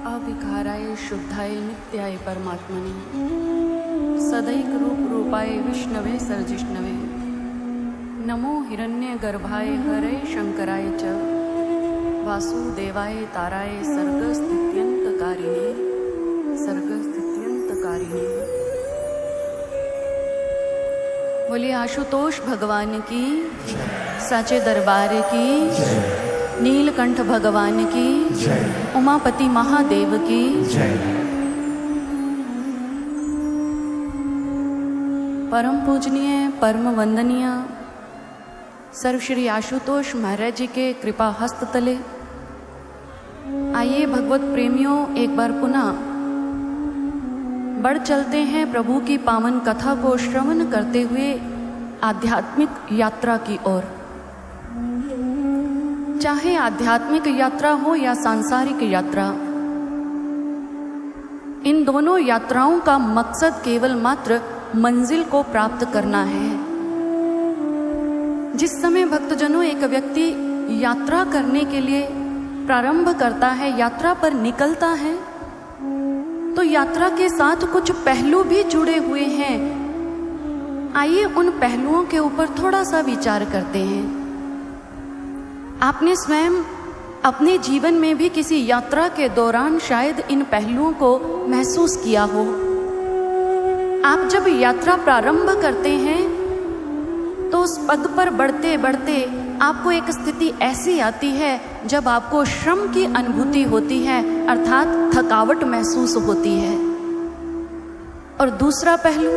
अविकाराय शुद्धाय नित्याय परमात्मने सदैक रूप रूपाय विष्णवे सर्जिष्णवे नमो हिरण्यगर्भाय हरे शंकराय च वासुदेवाय ताराय सर्गस्थित्यंतकारिणे सर्गस्थित्यंतकारिणे। बोलिए आशुतोष भगवान की, साचे दरबार की, नीलकंठ भगवान की, उमापति महादेव की। परम पूजनीय परम वंदनीय सर्व श्री आशुतोष महाराज जी के कृपा हस्त तले आइए भगवत प्रेमियों, एक बार पुनः बढ़ चलते हैं प्रभु की पावन कथा को श्रवण करते हुए आध्यात्मिक यात्रा की ओर। चाहे आध्यात्मिक यात्रा हो या सांसारिक यात्रा, इन दोनों यात्राओं का मकसद केवल मात्र मंजिल को प्राप्त करना है। जिस समय भक्तजनों एक व्यक्ति यात्रा करने के लिए प्रारंभ करता है, यात्रा पर निकलता है, तो यात्रा के साथ कुछ पहलू भी जुड़े हुए हैं। आइए उन पहलुओं के ऊपर थोड़ा सा विचार करते हैं। आपने स्वयं अपने जीवन में भी किसी यात्रा के दौरान शायद इन पहलुओं को महसूस किया हो। आप जब यात्रा प्रारंभ करते हैं तो उस पग पर बढ़ते बढ़ते आपको एक स्थिति ऐसी आती है जब आपको श्रम की अनुभूति होती है, अर्थात थकावट महसूस होती है। और दूसरा पहलू,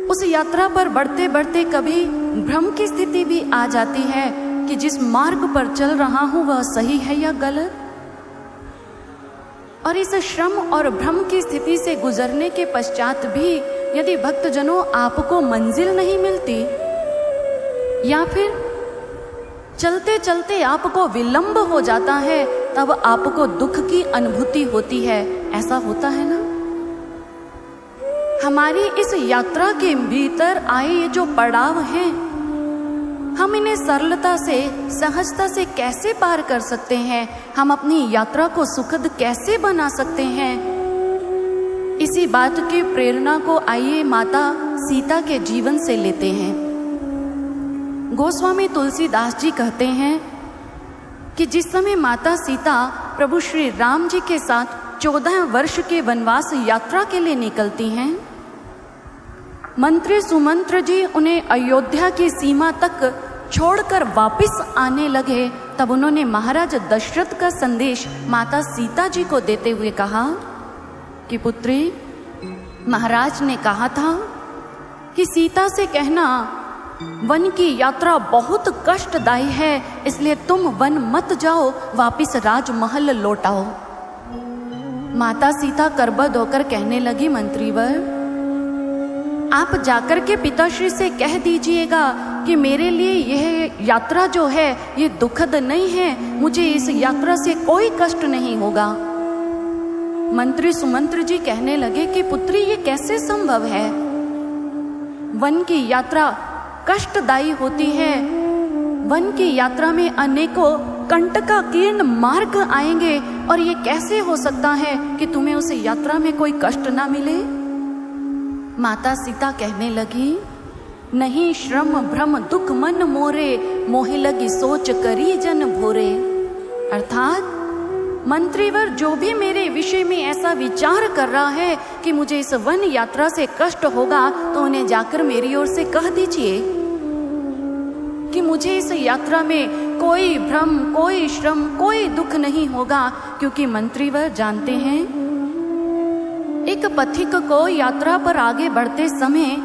उस यात्रा पर बढ़ते बढ़ते कभी भ्रम की स्थिति भी आ जाती है कि जिस मार्ग पर चल रहा हूं वह सही है या गलत। और इस श्रम और भ्रम की स्थिति से गुजरने के पश्चात भी यदि भक्तजनों आपको मंजिल नहीं मिलती, या फिर चलते चलते आपको विलंब हो जाता है, तब आपको दुख की अनुभूति होती है। ऐसा होता है ना? हमारी इस यात्रा के भीतर आए ये जो पड़ाव हैं, हम इन्हें सरलता से, सहजता से कैसे पार कर सकते हैं? हम अपनी यात्रा को सुखद कैसे बना सकते हैं? इसी बात की प्रेरणा को आइए माता सीता के जीवन से लेते हैं। गोस्वामी तुलसीदास जी कहते हैं कि जिस समय माता सीता प्रभु श्री राम जी के साथ 14 वर्ष के वनवास यात्रा के लिए निकलती हैं, मंत्री सुमंत्र जी उन्हें अयोध्या की सीमा तक छोड़कर वापस आने लगे, तब उन्होंने महाराज दशरथ का संदेश माता सीता जी को देते हुए कहा कि पुत्री, महाराज ने कहा था कि सीता से कहना वन की यात्रा बहुत कष्टदायी है, इसलिए तुम वन मत जाओ, वापस राजमहल लौटाओ। माता सीता करबद्ध होकर कहने लगी, मंत्रीवर, आप जाकर के पिताश्री से कह दीजिएगा कि मेरे लिए यह यात्रा जो है ये दुखद नहीं है, मुझे इस यात्रा से कोई कष्ट नहीं होगा। मंत्री सुमंत्र जी कहने लगे कि पुत्री, ये कैसे संभव है? वन की यात्रा कष्टदायी होती है, वन की यात्रा में अनेकों कंटकाकीर्ण मार्ग आएंगे, और ये कैसे हो सकता है कि तुम्हें उस यात्रा में कोई कष्ट ना मिले? माता सीता कहने लगी, नहीं श्रम भ्रम दुख मन मोरे, मोहे लगी सोच करी जन भोरे। अर्थात मंत्रीवर, जो भी मेरे विषय में ऐसा विचार कर रहा है कि मुझे इस वन यात्रा से कष्ट होगा, तो उन्हें जाकर मेरी ओर से कह दीजिए कि मुझे इस यात्रा में कोई भ्रम, कोई श्रम, कोई दुख नहीं होगा। क्योंकि मंत्रीवर जानते हैं, एक पथिक को यात्रा पर आगे बढ़ते समय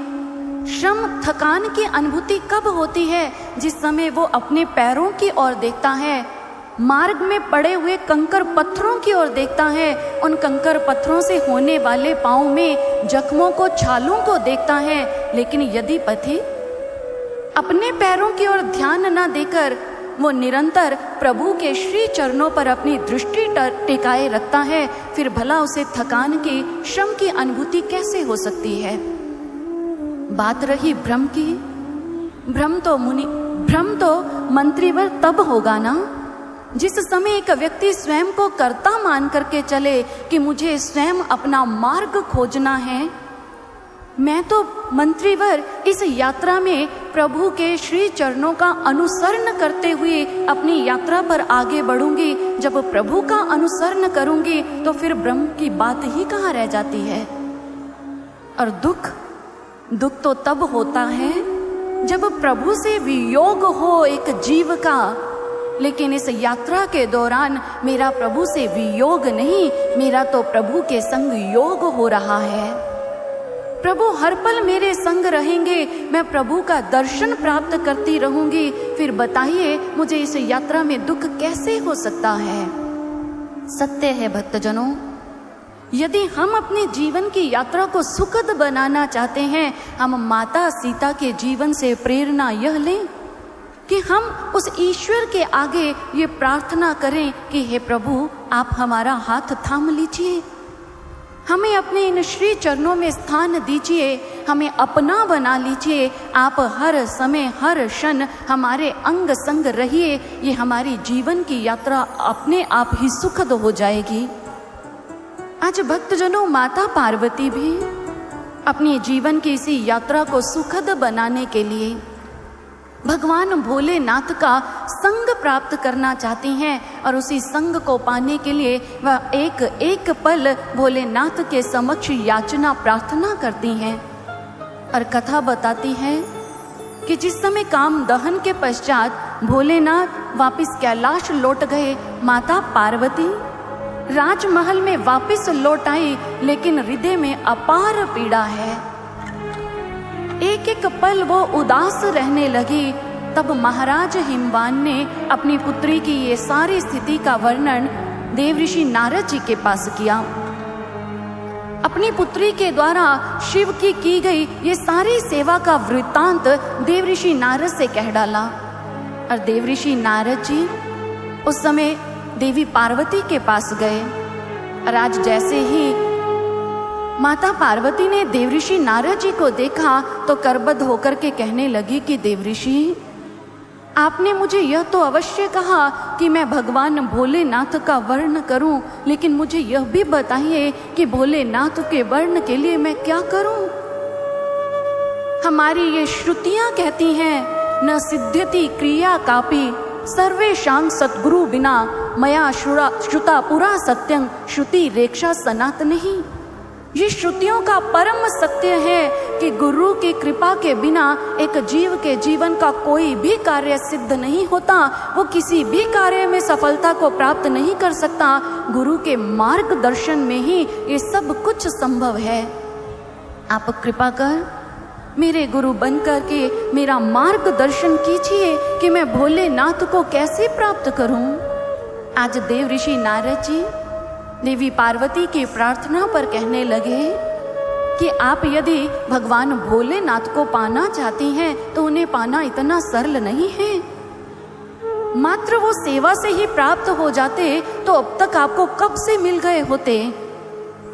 श्रम, थकान की अनुभूति कब होती है? जिस समय वो अपने पैरों की ओर देखता है, मार्ग में पड़े हुए कंकर पत्थरों की ओर देखता है, उन कंकर पत्थरों से होने वाले पांव में जख्मों को, छालों को देखता है। लेकिन यदि पथिक अपने पैरों की ओर ध्यान न देकर वो निरंतर प्रभु के श्री चरणों पर अपनी दृष्टि टिकाए रखता है, फिर भला उसे थकान की, श्रम की अनुभूति कैसे हो सकती है? बात रही भ्रम की, भ्रम तो मंत्रीवर तब होगा ना जिस समय एक व्यक्ति स्वयं को कर्ता मान करके चले कि मुझे स्वयं अपना मार्ग खोजना है, मैं तो मंत्रीवर इस यात्रा में प्रभु के श्री चरणों का अनुसरण करते हुए अपनी यात्रा पर आगे बढ़ूंगी। जब प्रभु का अनुसरण करूंगी तो फिर ब्रह्म की बात ही कहाँ रह जाती है। और दुख तो तब होता है जब प्रभु से वियोग हो एक जीव का। लेकिन इस यात्रा के दौरान मेरा प्रभु से वियोग नहीं, मेरा तो प्रभु के संग योग हो रहा है। प्रभु हर पल मेरे संग रहेंगे, मैं प्रभु का दर्शन प्राप्त करती रहूंगी। फिर बताइए मुझे इस यात्रा में दुख कैसे हो सकता है। सत्य है भक्तजनों, यदि हम अपने जीवन की यात्रा को सुखद बनाना चाहते हैं, हम माता सीता के जीवन से प्रेरणा यह लें कि हम उस ईश्वर के आगे ये प्रार्थना करें कि हे प्रभु, आप हमारा हाथ थाम लीजिए, हमें अपने इन श्री चरणों में स्थान दीजिए, हमें अपना बना लीजिए। आप हर समय हर क्षण हमारे अंग संग रहिए, ये हमारी जीवन की यात्रा अपने आप ही सुखद हो जाएगी। आज भक्तजनों, माता पार्वती भी अपनी जीवन की इसी यात्रा को सुखद बनाने के लिए भगवान भोलेनाथ का संग प्राप्त करना चाहती हैं, और उसी संग को पाने के लिए वह एक एक पल भोलेनाथ के समक्ष याचना प्रार्थना करती हैं। और कथा बताती है कि जिस समय काम दहन के पश्चात भोलेनाथ वापिस कैलाश लौट गए, माता पार्वती राजमहल में वापिस लौट आई, लेकिन हृदय में अपार पीड़ा है। एक एक पल वो उदास रहने लगी। तब महाराज हिमवान ने अपनी पुत्री की ये सारी स्थिति का वर्णन देवऋषि नारद जी के पास किया। अपनी पुत्री के द्वारा शिव की गई ये सारी सेवा का वृत्तांत देवऋषि नारद से कह डाला। और देवऋषि नारद जी उस समय देवी पार्वती के पास गए। और आज जैसे ही माता पार्वती ने देवऋषि नारद जी को देखा तो करबद्ध होकर के कहने लगी कि देवऋषि, आपने मुझे यह तो अवश्य कहा कि मैं भगवान भोलेनाथ का वर्ण करूं, लेकिन मुझे यह भी बताइए कि भोलेनाथ के वर्ण के लिए मैं क्या करूं। हमारी ये श्रुतियां कहती हैं, न सिद्ध्यति क्रिया कापि सर्वेषां सद्गुरु बिना मया श्रुता पुरा सत्यं श्रुति रेक्षा सनातनहि। ये श्रुतियों का परम सत्य है कि गुरु की कृपा के बिना एक जीव के जीवन का कोई भी कार्य सिद्ध नहीं होता, वो किसी भी कार्य में सफलता को प्राप्त नहीं कर सकता। गुरु के मार्गदर्शन में ही ये सब कुछ संभव है। आप कृपा कर मेरे गुरु बन करके मेरा मार्गदर्शन कीजिए कि मैं भोलेनाथ को कैसे प्राप्त करूं। आज देवऋषि नारद जी देवी पार्वती की प्रार्थना पर कहने लगे कि आप यदि भगवान भोलेनाथ को पाना चाहती हैं तो उन्हें पाना इतना सरल नहीं है। मात्र वो सेवा से ही प्राप्त हो जाते तो अब तक आपको कब से मिल गए होते।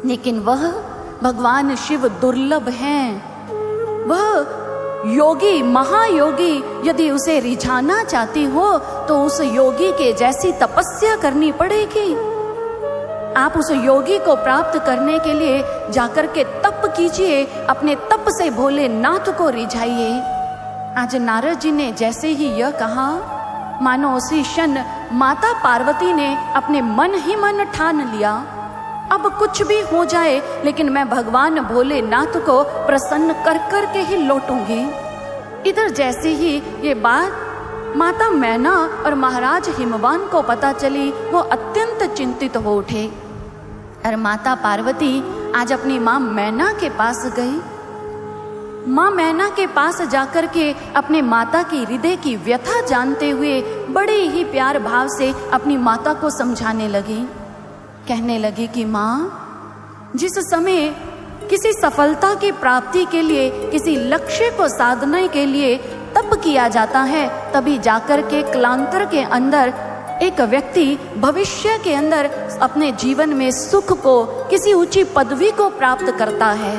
लेकिन वह भगवान शिव दुर्लभ हैं। वह योगी महायोगी यदि उसे रिझाना चाहती हो तो उस योगी के जैसी तपस्या करनी पड़ेगी। आप उस योगी को प्राप्त करने के लिए जाकर के तप कीजिए, अपने तप से भोलेनाथ को रिझाइए। आज नारद जी ने जैसे ही यह कहा, मानो उसी क्षण माता पार्वती ने अपने मन ही मन ठान लिया, अब कुछ भी हो जाए लेकिन मैं भगवान भोलेनाथ को प्रसन्न कर कर के ही लौटूंगी। इधर जैसे ही ये बात माता मैना और महाराज हिमवान को पता चली, वो अत्यंत चिंतित हो उठे। और माता पार्वती आज अपनी माँ मैना के पास गई। माँ मैना के पास जाकर के अपने माता की हृदय की व्यथा जानते हुए बड़े ही प्यार भाव से अपनी माता को समझाने लगी। कहने लगी कि माँ, जिस समय किसी सफलता की प्राप्ति के लिए, किसी लक्ष्य को साधने के लिए तप किया जाता है, तभी जाकर के कालांतर के अंदर एक व्यक्ति भविष्य के अंदर अपने जीवन में सुख को, किसी ऊंची पदवी को प्राप्त करता है।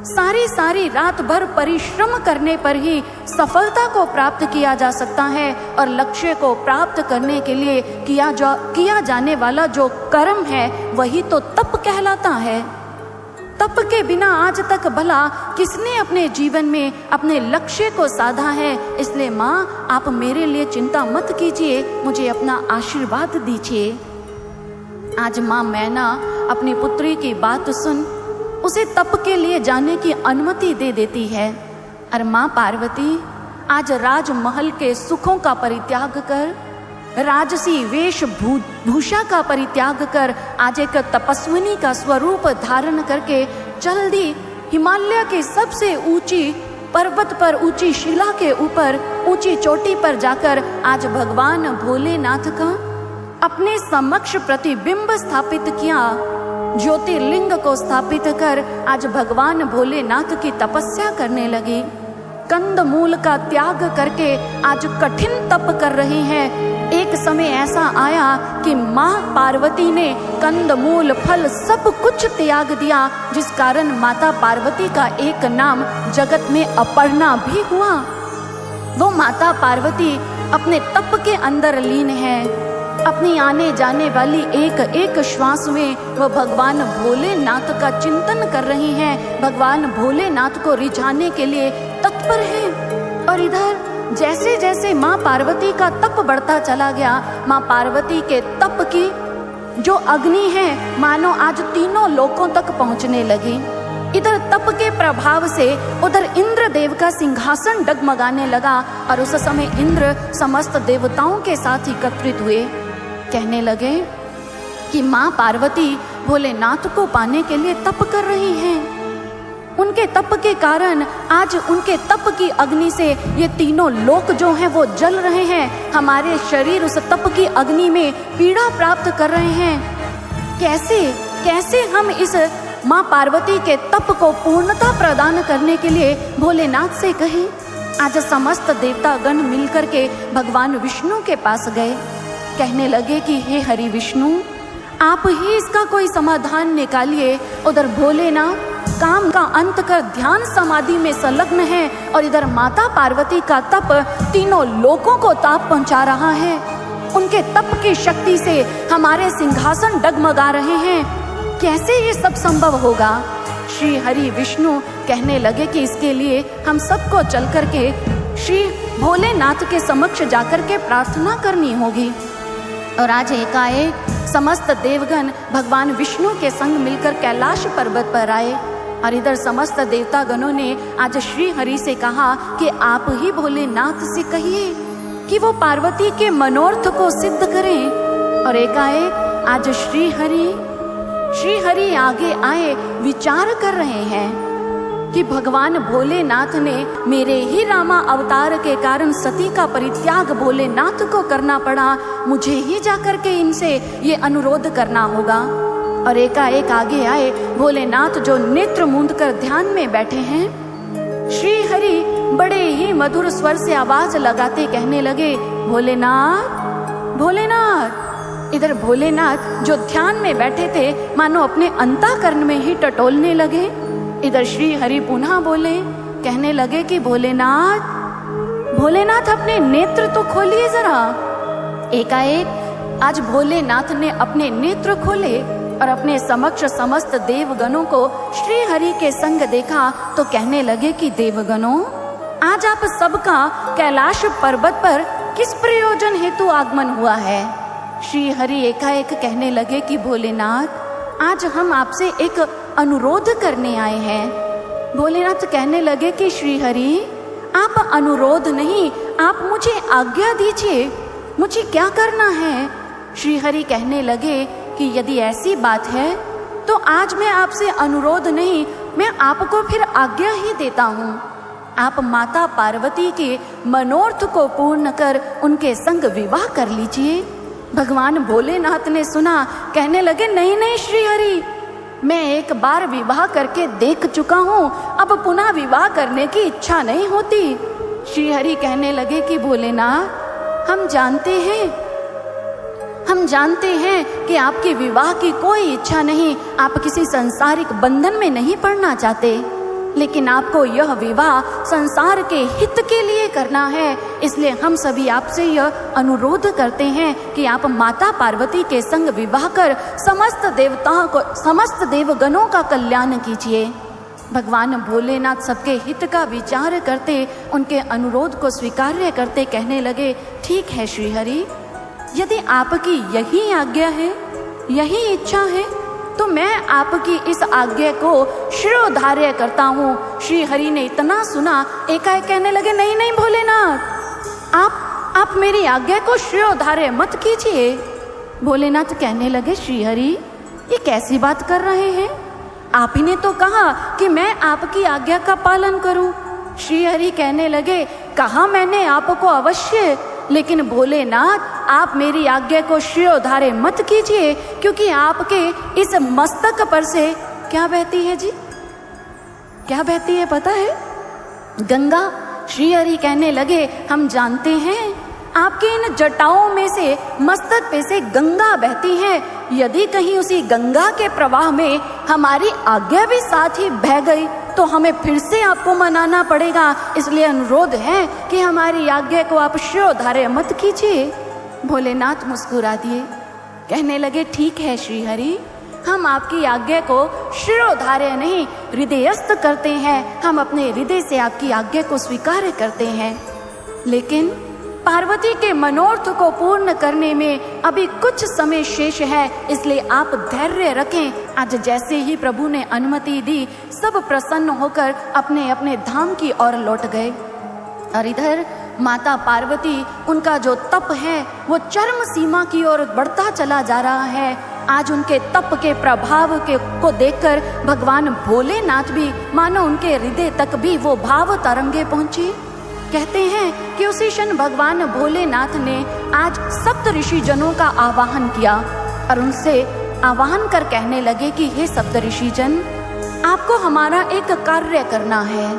सारी सारी रात भर परिश्रम करने पर ही सफलता को प्राप्त किया जा सकता है, और लक्ष्य को प्राप्त करने के लिए किया जाने वाला जो कर्म है वही तो तप कहलाता है। तप के बिना आज तक भला किसने अपने जीवन में अपने लक्ष्य को साधा है। इसलिए माँ, आप मेरे लिए चिंता मत कीजिए, मुझे अपना आशीर्वाद दीजिए। आज माँ मैना अपनी पुत्री की बात सुन उसे तप के लिए जाने की अनुमति दे देती है। और माँ पार्वती आज राजमहल के सुखों का परित्याग कर, राजसी वेशभूषा का परित्याग कर, आज एक तपस्विनी का स्वरूप धारण करके चल दी हिमालय की सबसे ऊंची पर्वत पर, ऊंची शिला के ऊपर, ऊंची चोटी पर जाकर आज भगवान भोलेनाथ का अपने समक्ष प्रतिबिंब स्थापित किया। ज्योतिर्लिंग को स्थापित कर आज भगवान भोलेनाथ की तपस्या करने लगी। कंद मूल का त्याग करके आज कठिन तप कर रही हैं। एक समय ऐसा आया कि माँ पार्वती ने कंद मूल फल सब कुछ त्याग दिया, जिस कारण माता पार्वती का एक नाम जगत में अपर्णा भी हुआ। वो माता पार्वती अपने तप के अंदर लीन है। अपनी आने जाने वाली एक एक श्वास में वह भगवान भोलेनाथ का चिंतन कर रही हैं, भगवान भोलेनाथ को रिझाने के लिए तत्पर हैं। और इधर जैसे जैसे माँ पार्वती का तप बढ़ता चला गया, माँ पार्वती के तप की जो अग्नि है मानो आज तीनों लोकों तक पहुँचने लगी। इधर तप के प्रभाव से उधर इंद्र देव का सिंहासन डगमगाने लगा, और उस समय इंद्र समस्त देवताओं के साथ एकत्रित हुए। कहने लगे कि माँ पार्वती भोलेनाथ को पाने के लिए तप कर रही हैं। उनके तप के कारण आज उनके तप की अग्नि से ये तीनों लोक जो हैं वो जल रहे हैं। हमारे शरीर उस तप की अग्नि में पीड़ा प्राप्त कर रहे हैं। कैसे कैसे हम इस माँ पार्वती के तप को पूर्णता प्रदान करने के लिए भोलेनाथ से कहें। आज समस्त देवतागण मिलकर के भगवान विष्णु के पास गए। कहने लगे कि हे हरि विष्णु, आप ही इसका कोई समाधान निकालिए। उधर भोलेनाथ काम का अंत कर ध्यान समाधि में संलग्न है, और इधर माता पार्वती का तप तीनों लोकों को ताप पहुंचा रहा है। उनके तप की शक्ति से हमारे सिंहासन डगमगा रहे हैं। कैसे ये सब संभव होगा? श्री हरि विष्णु कहने लगे कि इसके लिए हम सबको चल करके श्री भोलेनाथ के समक्ष जाकर के प्रार्थना करनी होगी। और आज एकाएक समस्त देवगण भगवान विष्णु के संग मिलकर कैलाश पर्वत पर आए, और इधर समस्त देवतागणों ने आज श्री हरि से कहा कि आप ही भोलेनाथ से कहिए कि वो पार्वती के मनोरथ को सिद्ध करें। और एकाएक आज श्री हरि आगे आए, विचार कर रहे हैं कि भगवान भोलेनाथ ने मेरे ही रामा अवतार के कारण सती का परित्याग भोलेनाथ को करना पड़ा, मुझे ही जाकर के इनसे ये अनुरोध करना होगा। और एकाएक आगे आए भोलेनाथ जो नेत्र मूंद कर ध्यान में बैठे हैं। श्री हरि बड़े ही मधुर स्वर से आवाज लगाते कहने लगे, भोलेनाथ भोलेनाथ। इधर भोलेनाथ जो ध्यान में बैठे थे मानो अपने अंतःकरण में ही टटोलने लगे। इधर श्री हरि पुनः बोले, कहने लगे कि भोलेनाथ अपने नेत्र तो खोलिए जरा। एकाएक आज भोलेनाथ ने अपने नेत्र खोले और अपने समक्ष समस्त देवगणों को श्री हरि के संग देखा तो कहने लगे कि देवगणों, आज आप सबका कैलाश पर्वत पर किस प्रयोजन हेतु आगमन हुआ है? श्री हरि एकाएक कहने लगे कि भोलेनाथ, आज हम आपसे एक अनुरोध करने आए हैं। भोलेनाथ कहने लगे कि श्री हरि, आप अनुरोध नहीं, आप मुझे आज्ञा दीजिए, मुझे क्या करना है? श्री हरि कहने लगे कि यदि ऐसी बात है तो आज मैं आपसे अनुरोध नहीं, मैं आपको फिर आज्ञा ही देता हूँ। आप माता पार्वती के मनोरथ को पूर्ण कर उनके संग विवाह कर लीजिए। भगवान भोलेनाथ ने सुना, कहने लगे नहीं नहीं श्री हरि, मैं एक बार विवाह करके देख चुका हूँ, अब पुनः विवाह करने की इच्छा नहीं होती। श्री हरि कहने लगे कि भोलेनाथ, हम जानते हैं कि आपकी विवाह की कोई इच्छा नहीं, आप किसी सांसारिक बंधन में नहीं पड़ना चाहते, लेकिन आपको यह विवाह संसार के हित के लिए करना है, इसलिए हम सभी आपसे यह अनुरोध करते हैं कि आप माता पार्वती के संग विवाह कर समस्त देवताओं को, समस्त देवगणों का कल्याण कीजिए। भगवान भोलेनाथ सबके हित का विचार करते, उनके अनुरोध को स्वीकार्य करते कहने लगे, ठीक है श्रीहरि, यदि आपकी यही आज्ञा है, यही इच्छा है, तो मैं आपकी इस आज्ञा को शिरोधार्य करता हूँ। श्री हरि ने इतना सुना, एकाएक कहने लगे, नहीं नहीं भोलेनाथ, आप मेरी आज्ञा को शिरोधार्य मत कीजिए। भोलेनाथ कहने लगे, श्री हरि ये कैसी बात कर रहे हैं? आप ही ने तो कहा कि मैं आपकी आज्ञा का पालन करूं। श्री हरि कहने लगे, कहा मैंने आपको अवश्य, लेकिन भोलेनाथ आप मेरी आज्ञा को शिरोधार्य मत कीजिए, क्योंकि आपके इस मस्तक पर से क्या बहती है जी? क्या बहती है पता है? गंगा। श्री हरि कहने लगे, हम जानते हैं आपके इन जटाओं में से मस्तक पे से गंगा बहती है। यदि कहीं उसी गंगा के प्रवाह में हमारी आज्ञा भी साथ ही बह गई तो हमें फिर से आपको मनाना पड़ेगा, इसलिए अनुरोध है कि हमारी आज्ञा को आप शिरोधार्य मत कीजिए। भोलेनाथ मुस्कुरा दिए, कहने लगे, ठीक है श्री हरि, हम आपकी आज्ञा को शिरोधार्य नहीं हृदयस्थ करते हैं, हम अपने हृदय से आपकी आज्ञा को स्वीकार करते हैं। लेकिन पार्वती के मनोरथ को पूर्ण करने में अभी कुछ समय शेष है, इसलिए आप धैर्य रखें। आज जैसे ही प्रभु ने अनुमति दी, सब प्रसन्न होकर अपने अपने धाम की ओर लौट गए। और इधर माता पार्वती, उनका जो तप है वो चरम सीमा की ओर बढ़ता चला जा रहा है। आज उनके तप के प्रभाव को देखकर भगवान भोलेनाथ भी मानो उनके हृदय तक भी वो भाव तरंगे पहुंची। कहते हैं कि उसी क्षण भगवान भोलेनाथ ने आज सप्त ऋषि जनों का आवाहन किया और उनसे आवाहन कर कहने लगे कि हे सप्त ऋषि जन, आपको हमारा एक कार्य करना है।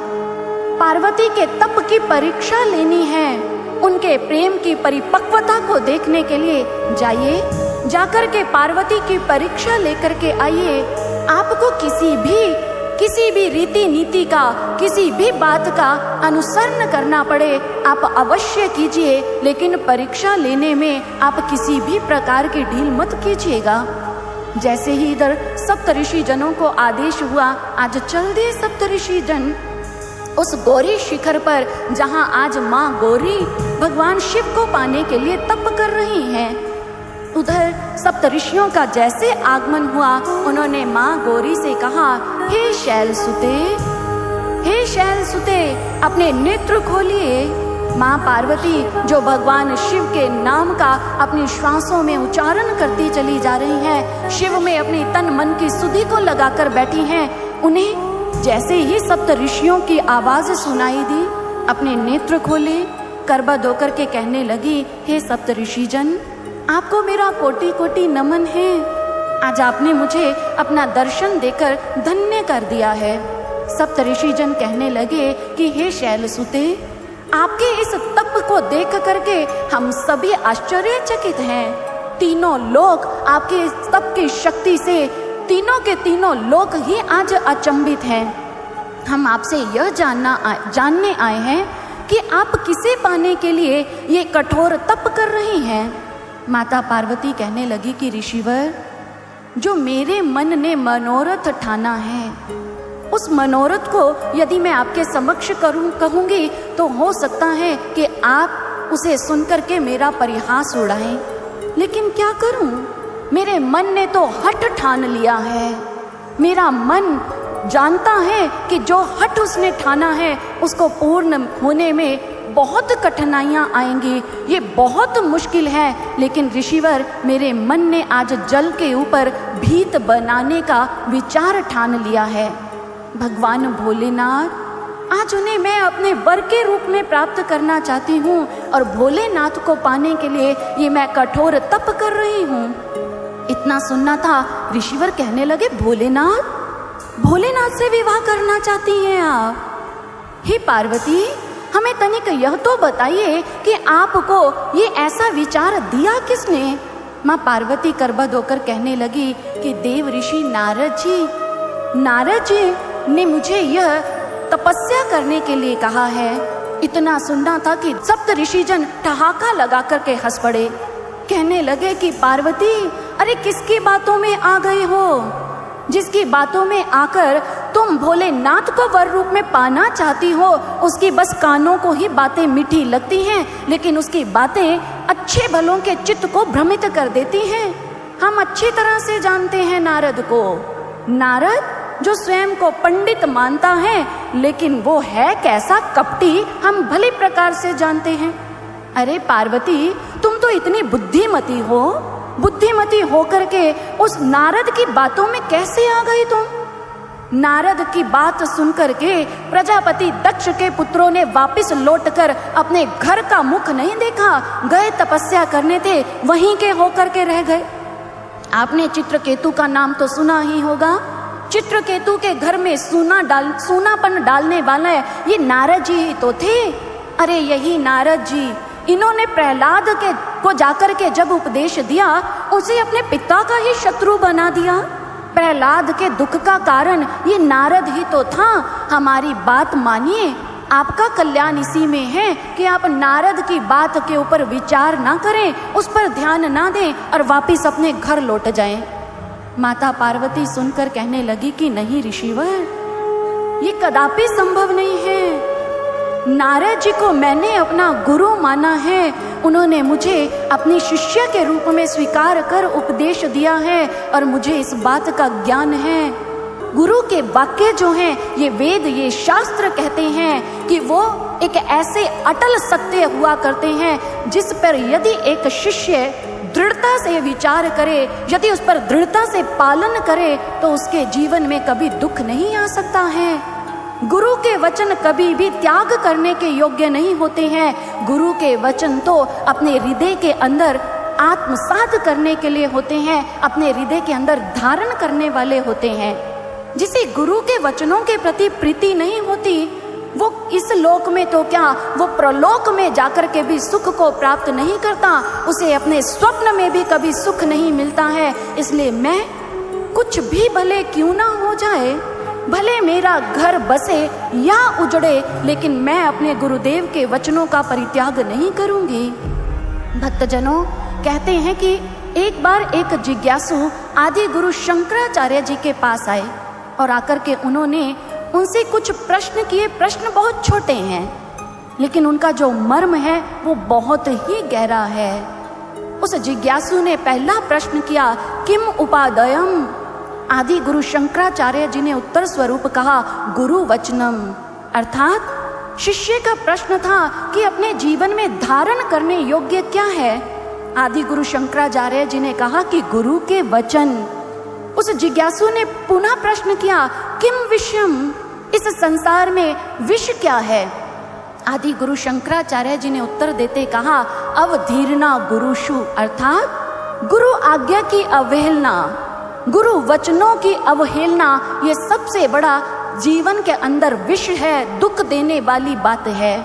पार्वती के तप की परीक्षा लेनी है, उनके प्रेम की परिपक्वता को देखने के लिए जाइए, जाकर के पार्वती की परीक्षा लेकर के आइए। आपको किसी भी रीति नीति का, किसी भी बात का अनुसरण करना पड़े आप अवश्य कीजिए, लेकिन परीक्षा लेने में आप किसी भी प्रकार की ढील मत कीजिएगा। जैसे ही इधर सप्त ऋषि जनों को आदेश हुआ, आज चल दिए सप्त ऋषि जन उस गौरी शिखर पर, जहां आज माँ गौरी भगवान शिव को पाने के लिए तप कर रही हैं। उधर सप्त ऋषियों का जैसे आगमन हुआ, उन्होंने माँ गौरी से कहा, हे शैल सुते, हे शैल सुते, अपने नेत्र खोलिए। माँ पार्वती जो भगवान शिव के नाम का अपनी श्वासों में उच्चारण करती चली जा रही हैं, शिव में अपनी तन मन की सुधि को लगाकर बैठी हैं। उन्हें जैसे ही सप्त ऋषियों की आवाज सुनाई दी, अपने नेत्र खोले, करबद्ध होकर के कहने लगी, हे सप्त ऋषि जन, आपको मेरा कोटि कोटि नमन है। आज आपने मुझे अपना दर्शन देकर धन्य कर दिया है। सप्त ऋषि जन कहने लगे कि हे शैलसुते, आपके इस तप को देख करके हम सभी आश्चर्यचकित हैं। तीनों लोक आपके इस तप की शक्ति से, तीनों के तीनों लोक ही आज अचंभित हैं। हम आपसे यह जानने आए हैं कि आप किसे पाने के लिए ये कठोर तप कर रही हैं। माता पार्वती कहने लगी कि ऋषिवर, जो मेरे मन ने मनोरथ ठाना है, उस मनोरथ को यदि मैं आपके समक्ष कहूँगी तो हो सकता है कि आप उसे सुनकर के मेरा परिहास उड़ाएं, लेकिन क्या करूं, मेरे मन ने तो हठ ठान लिया है। मेरा मन जानता है कि जो हठ उसने ठाना है उसको पूर्ण होने में बहुत कठिनाइयाँ आएंगी, ये बहुत मुश्किल है। लेकिन ऋषिवर, मेरे मन ने आज जल के ऊपर भीत बनाने का विचार ठान लिया है। भगवान भोलेनाथ, आज उन्हें मैं अपने वर के रूप में प्राप्त करना चाहती हूँ और भोलेनाथ को पाने के लिए ये मैं कठोर तप कर रही हूँ। इतना सुनना था, ऋषिवर कहने लगे, भोलेनाथ, भोलेनाथ से विवाह करना चाहती हैं आप? हे पार्वती, हमें तनिक यह तो बताइए कि आपको ये ऐसा विचार दिया किसने? माँ पार्वती करबद्ध होकर कहने लगी कि देव ऋषि नारद जी ने मुझे यह तपस्या करने के लिए कहा है। इतना सुनना था कि सप्त ऋषिजन ठहाका लगा करके हंस पड़े। कहने लगे कि पार्वती, अरे किसकी बातों में आ गई हो? जिसकी बातों में आकर तुम भोलेनाथ को वर रूप में पाना चाहती हो, उसकी बस कानों को ही बातें मीठी लगती हैं, लेकिन उसकी बातें अच्छे भलों के चित्त को भ्रमित कर देती हैं। हम अच्छी तरह से जानते हैं नारद को। नारद जो स्वयं को पंडित मानता है, लेकिन वो है कैसा कपटी, हम भली प्रकार से जानते हैं। अरे पार्वती, तुम तो इतनी बुद्धिमती हो, बुद्धिमती होकर के उस नारद की बातों में कैसे आ गई तुम? नारद की बात सुनकर के प्रजापति दक्ष के पुत्रों ने वापस लौटकर अपने घर का मुख नहीं देखा। गए तपस्या करने थे, वहीं के होकर के रह गए। आपने चित्रकेतु का नाम तो सुना ही होगा। चित्रकेतु के घर में सूनापन डालने वाले ये नारद जी ही तो थे। अरे यही नारद जी, इन्होंने प्रहलाद को जाकर के जब उपदेश दिया, उसे अपने पिता का ही शत्रु बना दिया। प्रहलाद के दुख का कारण ये नारद ही तो था। हमारी बात मानिए, आपका कल्याण इसी में है कि आप नारद की बात के ऊपर विचार ना करें, उस पर ध्यान ना दें और वापिस अपने घर लौट जाएं। माता पार्वती सुनकर कहने लगी कि नहीं ऋषिवर, ये कदापि संभव नहीं है। नारद जी को मैंने अपना गुरु माना है। उन्होंने मुझे अपनी शिष्य के रूप में स्वीकार कर उपदेश दिया है और मुझे इस बात का ज्ञान है। गुरु के वाक्य जो हैं, ये वेद, ये शास्त्र कहते हैं कि वो एक ऐसे अटल सत्य हुआ करते हैं जिस पर यदि एक शिष्य दृढ़ता से विचार करे, यदि उस पर दृढ़ता से पालन करे, तो उसके जीवन में कभी दुख नहीं आ सकता है। गुरु के वचन कभी भी त्याग करने के योग्य नहीं होते हैं। गुरु के वचन तो अपने हृदय के अंदर आत्मसात करने के लिए होते हैं, अपने हृदय के अंदर धारण करने वाले होते हैं। जिसे गुरु के वचनों के प्रति प्रीति नहीं होती, वो इस लोक में तो क्या, वो प्रलोक में जाकर के भी सुख को प्राप्त नहीं करता। उसे अपने स्वप्न में भी कभी सुख नहीं मिलता है। इसलिए मैं, कुछ भी भले क्यों ना हो जाए, भले मेरा घर बसे या उजड़े, लेकिन मैं अपने गुरुदेव के वचनों का परित्याग नहीं करूंगी। भक्तजनों, कहते हैं कि एक बार एक जिज्ञासु आदि गुरु शंकराचार्य जी के पास आए और आकर के उन्होंने उनसे कुछ प्रश्न किए। प्रश्न बहुत छोटे हैं, लेकिन उनका जो मर्म है वो बहुत ही गहरा है। उस जिज्ञासु ने पहला प्रश्न किया, किम उपादयम? आदि गुरु शंकराचार्य जी ने उत्तर स्वरूप कहा, गुरु वचनम। अर्थात शिष्य का प्रश्न था कि अपने जीवन में धारण करने योग्य क्या है। आदि गुरु शंकराचार्य जी ने कहा कि गुरु के वचन। उस जिज्ञासु ने पुनः प्रश्न किया, किम विषयम? इस संसार में विष क्या है? आदि गुरु शंकराचार्य जी ने उत्तर देते कहा, अवधीर्णा गुरुषु, अर्थात गुरु आज्ञा की अवहेलना, गुरु वचनों की अवहेलना, ये सबसे बड़ा जीवन के अंदर विष है, दुख देने वाली बात है।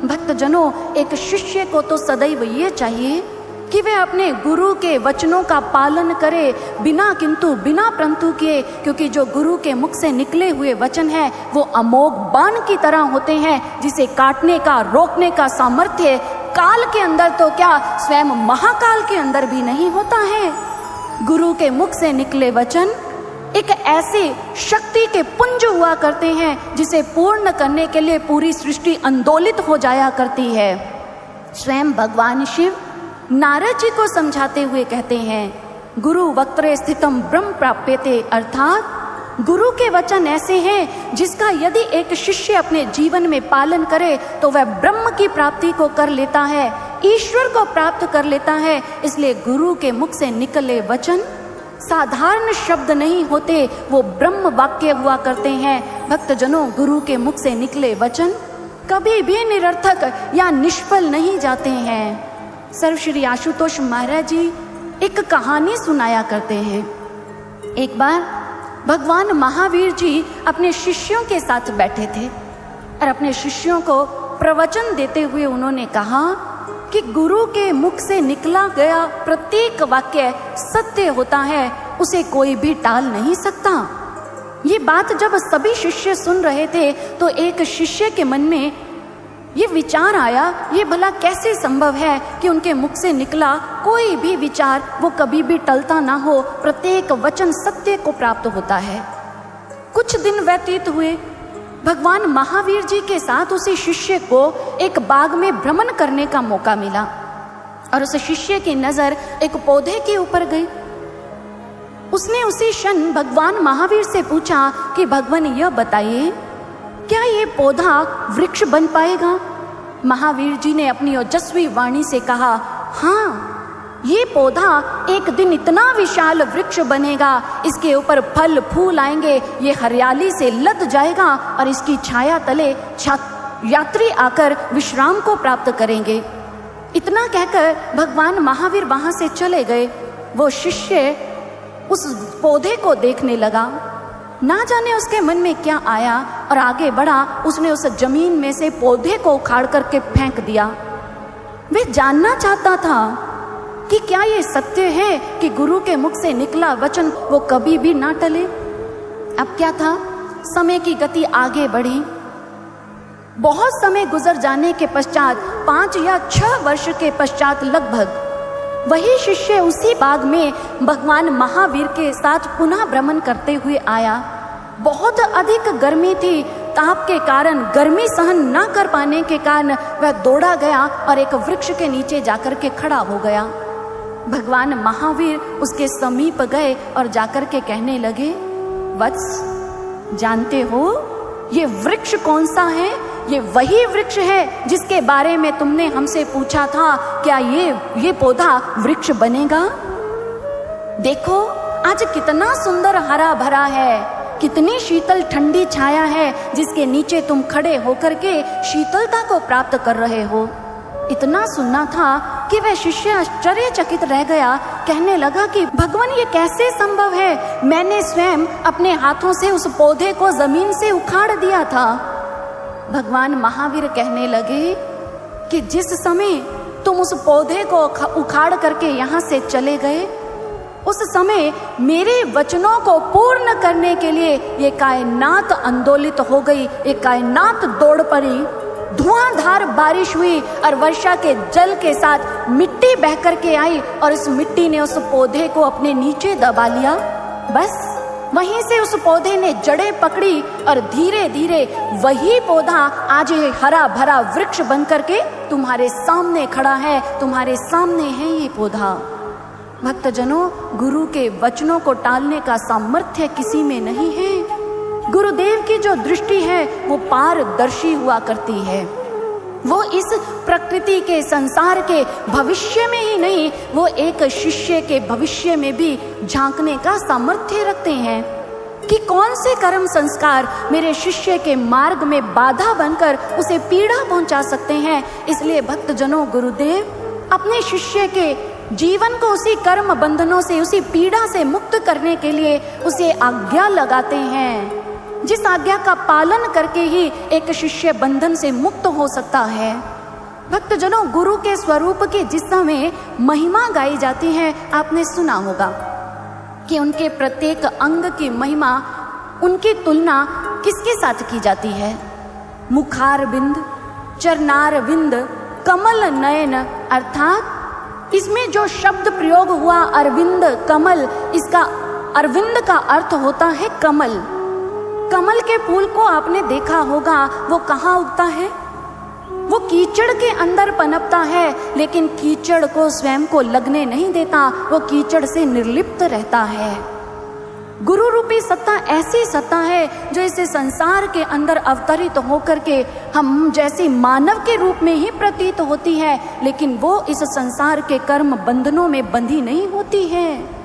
भक्तजनों, एक शिष्य को तो सदैव ये चाहिए कि वे अपने गुरु के वचनों का पालन करे, बिना किंतु बिना परंतु किए, क्योंकि जो गुरु के मुख से निकले हुए वचन है वो अमोघ बाण की तरह होते हैं, जिसे काटने का, रोकने का सामर्थ्य काल के अंदर तो क्या, स्वयं महाकाल के अंदर भी नहीं होता है। गुरु के मुख से निकले वचन एक ऐसे शक्ति के पुंज हुआ करते हैं जिसे पूर्ण करने के लिए पूरी सृष्टि आंदोलित हो जाया करती है। स्वयं भगवान शिव नारद जी को समझाते हुए कहते हैं, गुरु वक्त्रे स्थितम ब्रह्म प्राप्यते, अर्थात गुरु के वचन ऐसे हैं जिसका यदि एक शिष्य अपने जीवन में पालन करे तो वह ब्रह्म की प्राप्ति को कर लेता है, ईश्वर को प्राप्त कर लेता है। इसलिए गुरु के मुख से निकले वचन साधारण शब्द नहीं होते, वो ब्रह्म वाक्य हुआ करते हैं। भक्तजनों, गुरु के मुख से निकले वचन कभी भी निरर्थक या निष्फल नहीं जाते हैं। सर्वश्री आशुतोष महाराज जी एक कहानी सुनाया करते हैं। एक बार भगवान महावीर जी अपने शिष्यों के साथ बैठे थे और अपने शिष्यों को प्रवचन देते हुए उन्होंने कहा कि गुरु के मुख से निकला गया प्रत्येक वाक्य सत्य होता है, उसे कोई भी टाल नहीं सकता। ये बात जब सभी शिष्य सुन रहे थे तो एक शिष्य के मन में ये विचार आया, ये भला कैसे संभव है कि उनके मुख से निकला कोई भी विचार वो कभी भी टलता ना हो, प्रत्येक वचन सत्य को प्राप्त होता है। कुछ दिन व्यतीत हुए, भगवान महावीर जी के साथ उसी शिष्य को एक बाग में भ्रमण करने का मौका मिला और उस शिष्य की नजर एक पौधे के ऊपर गई। उसने उसी क्षण भगवान महावीर से पूछा कि भगवान यह बताइए, क्या ये पौधा वृक्ष बन पाएगा? महावीर जी ने अपनी ओजस्वी वाणी से कहा, हाँ, ये पौधा एक दिन इतना विशाल वृक्ष बनेगा, इसके ऊपर फल फूल आएंगे, ये हरियाली से लद जाएगा और इसकी छाया तले यात्री आकर विश्राम को प्राप्त करेंगे। इतना कहकर भगवान महावीर वहां से चले गए। वो शिष्य उस पौधे को देखने लगा, ना जाने उसके मन में क्या आया और आगे बढ़ा। उसने उस जमीन में से पौधे को उखाड़ करके फेंक दिया। वे जानना चाहता था कि क्या ये सत्य है कि गुरु के मुख से निकला वचन वो कभी भी ना टले। अब क्या था, समय की गति आगे बढ़ी। बहुत समय गुजर जाने के पश्चात 5 या 6 वर्ष के पश्चात लगभग वही शिष्य उसी बाग में भगवान महावीर के साथ पुनः भ्रमण करते हुए आया। बहुत अधिक गर्मी थी, ताप के कारण, गर्मी सहन न कर पाने के कारण वह दौड़ा गया और एक वृक्ष के नीचे जाकर के खड़ा हो गया। भगवान महावीर उसके समीप गए और जाकर के कहने लगे, वत्स, जानते हो ये वृक्ष कौन सा है? ये वही वृक्ष है जिसके बारे में तुमने हमसे पूछा था, क्या ये पौधा वृक्ष बनेगा? देखो आज कितना सुंदर हरा भरा है, कितनी शीतल ठंडी छाया है जिसके नीचे तुम खड़े होकर के शीतलता को प्राप्त कर रहे हो। इतना सुनना था कि वह शिष्य आश्चर्यचकित रह गया। कहने लगा कि भगवान ये कैसे संभव है? मैंने स्वयं अपने हाथों से उस पौधे को जमीन से उखाड़ दिया था। भगवान महावीर कहने लगे कि जिस समय तुम उस पौधे को उखाड़ करके यहाँ से चले गए, उस समय मेरे वचनों को पूर्ण करने के लिए ये कायनात आंदोलित हो गई, ये कायनात दौड़ पड़ी। धुआंधार बारिश हुई और वर्षा के जल के साथ मिट्टी बह करके आई और इस मिट्टी ने उस पौधे को अपने नीचे दबा लिया। बस वहीं से उस पौधे ने जड़ें पकड़ी और धीरे धीरे वही पौधा आज हरा भरा वृक्ष बन करके तुम्हारे सामने खड़ा है, तुम्हारे सामने है ये पौधा। भक्तजनों, गुरु के वचनों को टालने का सामर्थ्य किसी में नहीं है। गुरुदेव की जो दृष्टि है वो पारदर्शी हुआ करती है। वो इस प्रकृति के, संसार के भविष्य में ही नहीं, वो एक शिष्य के भविष्य में भी झांकने का सामर्थ्य रखते हैं कि कौन से कर्म संस्कार मेरे शिष्य के मार्ग में बाधा बनकर उसे पीड़ा पहुंचा सकते हैं। इसलिए भक्तजनों, गुरुदेव अपने शिष्य के जीवन को उसी कर्म बंधनों से, उसी पीड़ा से मुक्त करने के लिए उसे आज्ञा लगाते हैं, जिस आज्ञा का पालन करके ही एक शिष्य बंधन से मुक्त हो सकता है। भक्तजनों, गुरु के स्वरूप की जिस समय महिमा गाई जाती है, आपने सुना होगा कि उनके प्रत्येक अंग की महिमा, उनकी तुलना किसके साथ की जाती है? मुखारविंद, चरणारविंद, कमल नयन, अर्थात इसमें जो शब्द प्रयोग हुआ अरविंद, कमल, इसका अरविंद का अर्थ होता है कमल। कमल के फूल को आपने देखा होगा, वो कहाँ उगता है? वो कीचड़ के अंदर पनपता है, लेकिन कीचड़ को स्वयं को लगने नहीं देता, वो कीचड़ से निर्लिप्त रहता है। गुरु रूपी सत्ता ऐसी सत्ता है जो इस संसार के अंदर अवतरित होकर के हम जैसे मानव के रूप में ही प्रतीत होती है, लेकिन वो इस संसार के कर्म बंधनों में बंधी नहीं होती है,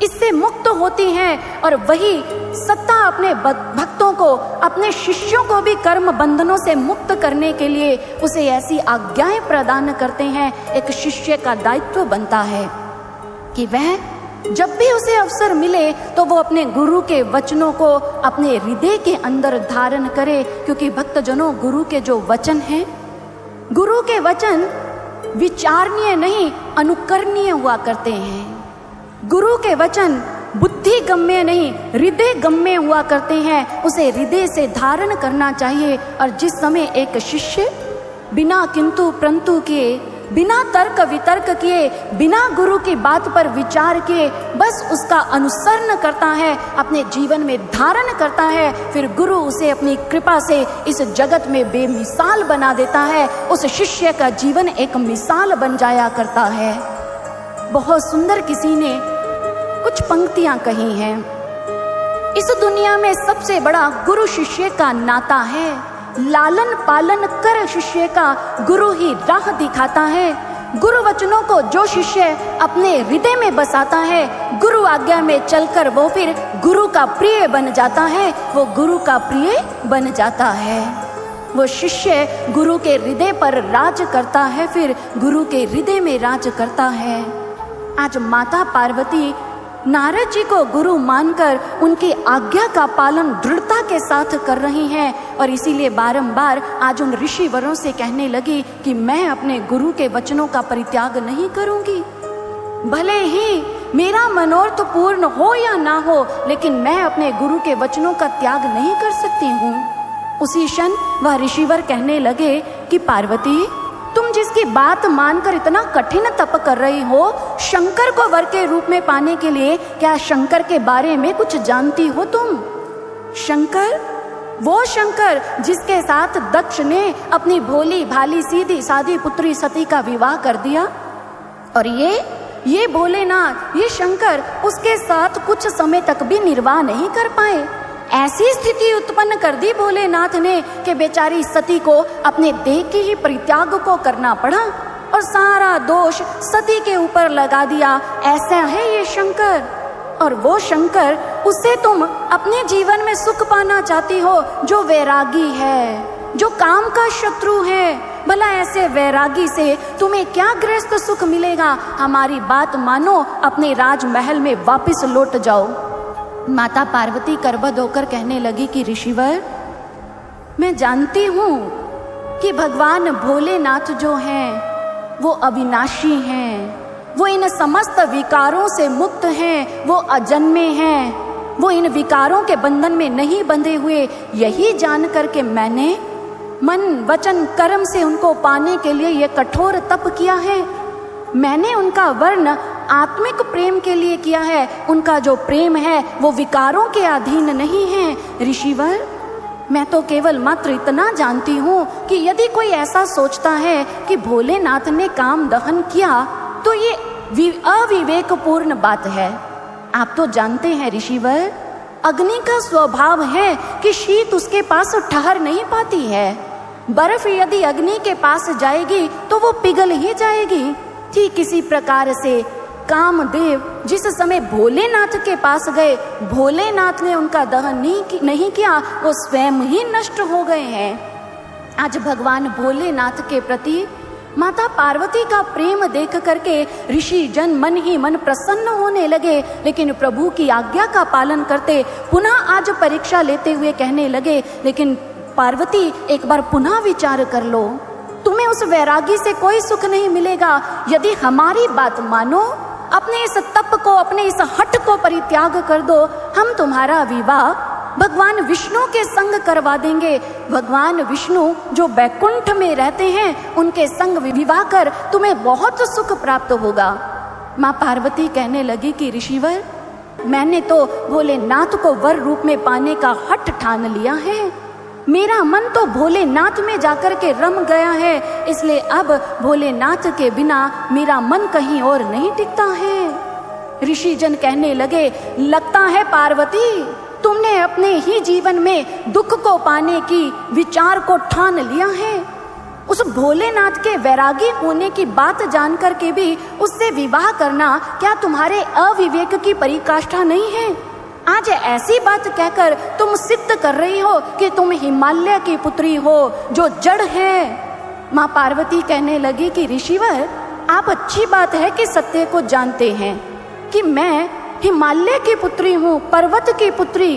इससे मुक्त होती हैं। और वही सत्ता अपने भक्तों को, अपने शिष्यों को भी कर्म बंधनों से मुक्त करने के लिए उसे ऐसी आज्ञाएं प्रदान करते हैं। एक शिष्य का दायित्व बनता है कि वह जब भी उसे अवसर मिले तो वो अपने गुरु के वचनों को अपने हृदय के अंदर धारण करे, क्योंकि भक्तजनों, गुरु के जो वचन हैं, गुरु के वचन विचारणीय नहीं, अनुकरणीय हुआ करते हैं। गुरु के वचन बुद्धि गम्य नहीं हृदय गम्य हुआ करते हैं, उसे हृदय से धारण करना चाहिए। और जिस समय एक शिष्य बिना किंतु परंतु किए, बिना तर्क वितर्क किए, बिना गुरु की बात पर विचार किए बस उसका अनुसरण करता है, अपने जीवन में धारण करता है, फिर गुरु उसे अपनी कृपा से इस जगत में बेमिसाल बना देता है। उस शिष्य का जीवन एक मिसाल बन जाया करता है। बहुत सुंदर किसी ने कुछ पंक्तियां कही हैं। इस दुनिया में सबसे बड़ा गुरु शिष्य का नाता है। लालन पालन कर शिष्य का गुरु ही राह दिखाता है। गुरु वचनों को जो शिष्य अपने हृदय में बसाता है, गुरु आज्ञा में चलकर वो फिर गुरु का प्रिय बन जाता है, वो गुरु का प्रिय बन जाता है। वो शिष्य गुरु के हृदय पर राज करता है, फिर गुरु के हृदय में राज करता है। आज माता पार्वती नारद जी को गुरु मानकर उनकी आज्ञा का पालन दृढ़ता के साथ कर रही हैं, और इसीलिए बारंबार आज उन ऋषिवरों से कहने लगी कि मैं अपने गुरु के वचनों का परित्याग नहीं करूंगी। भले ही मेरा मनोरथ पूर्ण हो या ना हो, लेकिन मैं अपने गुरु के वचनों का त्याग नहीं कर सकती हूँ। उसी क्षण वह ऋषिवर कहने लगे कि पार्वती, तुम जिसकी बात मानकर इतना कठिन तप कर रही हो, शंकर को वर के रूप में पाने के लिए, क्या शंकर के बारे में कुछ जानती हो तुम? शंकर, वो शंकर जिसके साथ दक्ष ने अपनी भोली भाली सीधी सादी पुत्री सती का विवाह कर दिया, और ये भोलेनाथ, ये शंकर उसके साथ कुछ समय तक भी निर्वाह नहीं कर पाए। ऐसी स्थिति उत्पन्न कर दी भोलेनाथ ने कि बेचारी सती को अपने देह के ही परित्याग को करना पड़ा, और सारा दोष सती के ऊपर लगा दिया। ऐसा है ये शंकर। और वो शंकर, उससे तुम अपने जीवन में सुख पाना चाहती हो, जो वैरागी है, जो काम का शत्रु है। भला ऐसे वैरागी से तुम्हें क्या गृहस्थ सुख मिलेगा? हमारी बात मानो, अपने राजमहल में वापस लौट जाओ। माता पार्वती करबद्ध होकर कहने लगी कि ऋषिवर, मैं जानती हूँ कि भगवान भोलेनाथ जो हैं वो अविनाशी हैं, वो इन समस्त विकारों से मुक्त हैं, वो अजन्मे हैं, वो इन विकारों के बंधन में नहीं बंधे हुए। यही जान करके मैंने मन वचन कर्म से उनको पाने के लिए ये कठोर तप किया है। मैंने उनका वर्ण आत्मिक प्रेम के लिए किया है। उनका जो प्रेम है वो विकारों के अधीन नहीं है। ऋषिवर, मैं तो केवल मात्र इतना जानती हूँ कि यदि कोई ऐसा सोचता है कि भोलेनाथ ने काम दहन किया तो ये अविवेकपूर्ण बात है। आप तो जानते हैं ऋषिवर, अग्नि का स्वभाव है कि शीत उसके पास ठहर नहीं पाती है। बर्फ यदि अग्नि के पास जाएगी तो वो पिघल ही जाएगी। ठीक इसी प्रकार से कामदेव जिस समय भोलेनाथ के पास गए, भोलेनाथ ने उनका दहन नहीं किया, वो स्वयं ही नष्ट हो गए हैं। आज भगवान भोलेनाथ के प्रति माता पार्वती का प्रेम देख करके ऋषि जन मन ही मन प्रसन्न होने लगे, लेकिन प्रभु की आज्ञा का पालन करते पुनः आज परीक्षा लेते हुए कहने लगे, लेकिन पार्वती एक बार पुनः विचार कर लो, तुम्हें उस वैरागी से कोई सुख नहीं मिलेगा। यदि हमारी बात मानो, अपने इस तप को, अपने इस हट को परित्याग कर दो, हम तुम्हारा विवाह भगवान विष्णु के संग करवा देंगे। भगवान विष्णु जो बैकुंठ में रहते हैं, उनके संग विवाह कर तुम्हें बहुत सुख प्राप्त होगा। माँ पार्वती कहने लगी कि ऋषिवर, मैंने तो भोलेनाथ को वर रूप में पाने का हठ ठान लिया है। मेरा मन तो भोलेनाथ में जाकर के रम गया है, इसलिए अब भोलेनाथ के बिना मेरा मन कहीं और नहीं टिकता है। ऋषि जन कहने लगे, लगता है पार्वती तुमने अपने ही जीवन में दुख को पाने की विचार को ठान लिया है। उस भोलेनाथ के वैरागी होने की बात जान करके भी उससे विवाह करना क्या तुम्हारे अविवेक की पराकाष्ठा नहीं है? आज ऐसी बात कहकर तुम सिद्ध कर रही हो कि तुम हिमालय की पुत्री हो, जो जड़ है। माँ पार्वती कहने लगी कि ऋषिवर, आप अच्छी बात है कि सत्य को जानते हैं कि मैं हिमालय की पुत्री हूँ, पर्वत की पुत्री।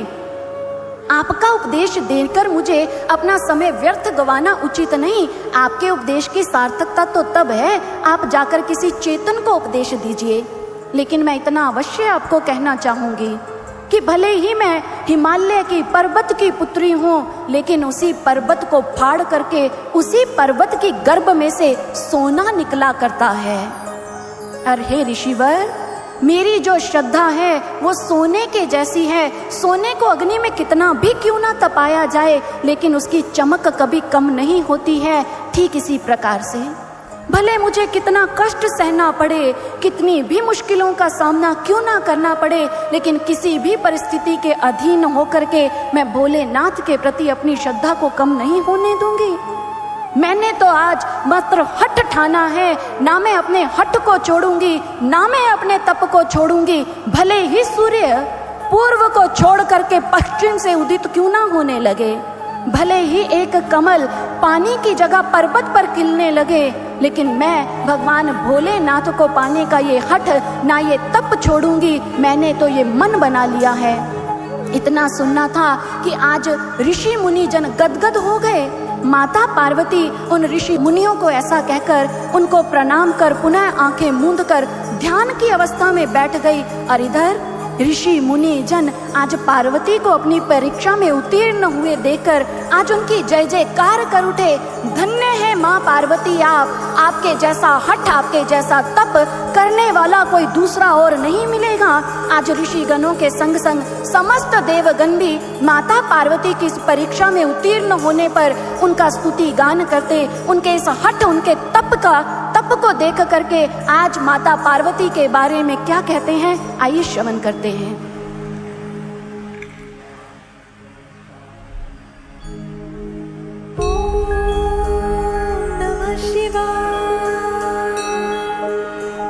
आपका उपदेश देकर मुझे अपना समय व्यर्थ गंवाना उचित नहीं। आपके उपदेश की सार्थकता तो तब है आप जाकर किसी चेतन को उपदेश दीजिए, लेकिन मैं इतना अवश्य आपको कहना चाहूंगी कि भले ही मैं हिमालय की पर्वत की पुत्री हूँ, लेकिन उसी पर्वत को फाड़ करके उसी पर्वत की गर्भ में से सोना निकला करता है। और हे ऋषिवर, मेरी जो श्रद्धा है वो सोने के जैसी है। सोने को अग्नि में कितना भी क्यों ना तपाया जाए, लेकिन उसकी चमक कभी कम नहीं होती है। ठीक इसी प्रकार से भले मुझे कितना कष्ट सहना पड़े, कितनी भी मुश्किलों का सामना क्यों ना करना पड़े, लेकिन किसी भी परिस्थिति के अधीन होकर के मैं भोलेनाथ के प्रति अपनी श्रद्धा को कम नहीं होने दूंगी। मैंने तो आज मात्र हठ ठाना है, ना मैं अपने हठ को छोड़ूंगी, ना मैं अपने तप को छोड़ूंगी। भले ही सूर्य पूर्व को छोड़ करके पश्चिम से उदित क्यों ना होने लगे, भले ही एक कमल पानी की जगह पर्वत पर खिलने लगे, लेकिन मैं भगवान भोलेनाथ को पाने का ये हठ, ना ये तप छोड़ूंगी। मैंने तो ये मन बना लिया है। इतना सुनना था कि आज ऋषि मुनि जन गदगद हो गए। माता पार्वती उन ऋषि मुनियों को ऐसा कहकर उनको प्रणाम कर पुनः आंखें मूंद कर ध्यान की अवस्था में बैठ गई। और इधर ऋषि मुनि जन आज पार्वती को अपनी परीक्षा में उत्तीर्ण हुए देखकर आज उनकी जय जयकार कर उठे। धन्य है माँ पार्वती आप, आपके जैसा हठ, आपके जैसा तप करने वाला कोई दूसरा और नहीं मिलेगा। आज ऋषि गणों के संग संग समस्त देवगण भी माता पार्वती की इस परीक्षा में उत्तीर्ण होने पर उनका स्तुति गान करते, उनके इस हठ, उनके तप को देख करके आज माता पार्वती के बारे में क्या कहते हैं, आइए श्रवण करते हैं। ओम नमः शिवाय,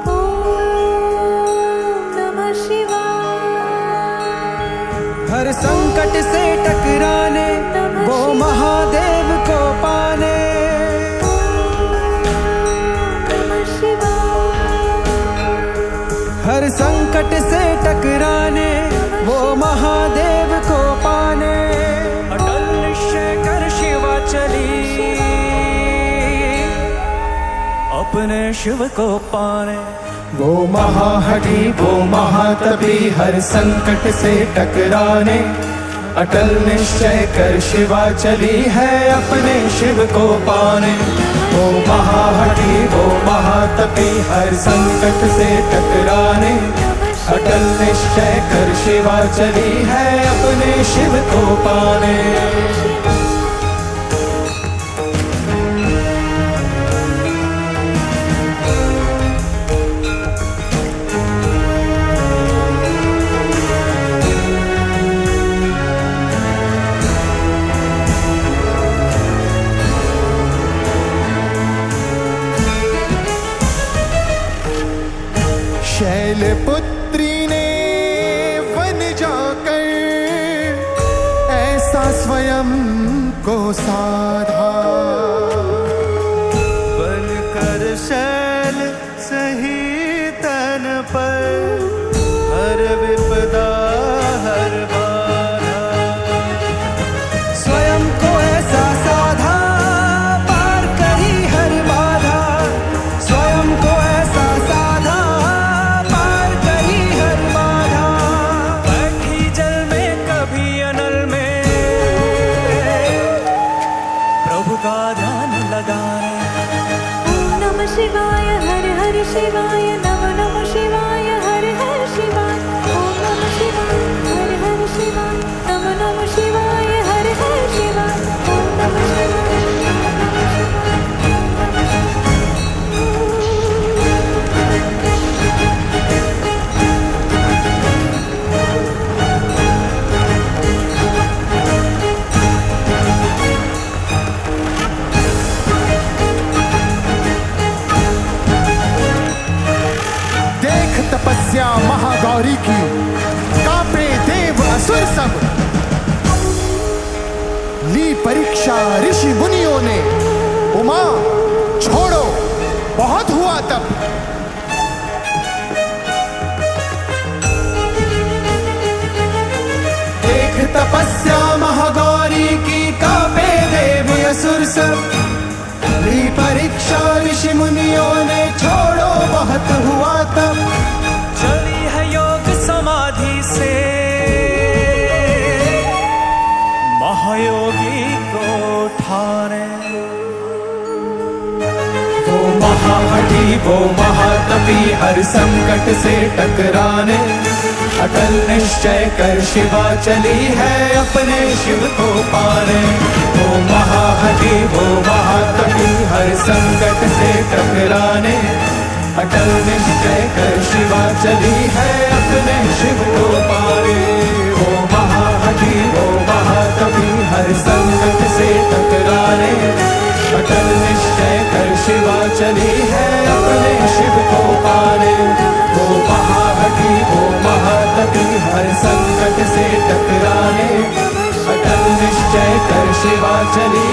ओम नमः शिवाय। हर संकट से टकराने वो महादेव को पाने, हर संकट से टकराने वो महादेव को पाने। अटल निश्चय कर शिवा चली अपने शिव को पाने। वो महाहठी वो महातपी हर संकट से टकराने, अटल निश्चय कर शिवा चली है अपने शिव को पाने। वो महाहठी वो महातपी हर संकट से टकराने, अटल निश्चय कर शिवा चली है अपने शिव को पाने। शैलपुत्री ने वन जाकर ऐसा स्वयं को साधा, बनकर शैल सही तन पर हर विपदा हर बाधा, स्वयं को ऐसा साधा पार करी हर बाधा, स्वयं को ऐसा साधा पार करी हर बाधा। बैठी जल में कभी अनल में प्रभु का ध्यान लगाए। ओम नमः शिवाय, हर हर शिवाय, नमः नमः शिवाय, हर हर शिवाय। ओम नमः शिवाय, हर हर शिवाय, नमः नमः शिवाय, हर हर शिवाय। ओम नमः शिवाय, देख तपस्या महागौरी की, कांपे देव असुर सब। ली परीक्षा ऋषि मुनियों ने, उमा छोड़ो बहुत हुआ तब। देख तपस्या महागौरी की, कांपे देव असुर सब। ली परीक्षा ऋषि मुनियों ने, छोड़ो बहुत हुआ तब। चल वो महातपी हर संकट से टकराने, अटल निश्चय कर शिवा चली है अपने शिव को पाने। वो महाहठी वो महातपी हर संकट से टकराने, अटल निश्चय कर शिवा चली है अपने शिव को पाने। वो महाहठी वो महातपी हर संकट से टकराने, अटल निश्चय कर शिवा चली है अपने शिव को पाने। वो महाहठी वो महातपी हर संकट से टकराने, अटल निश्चय कर शिवा चली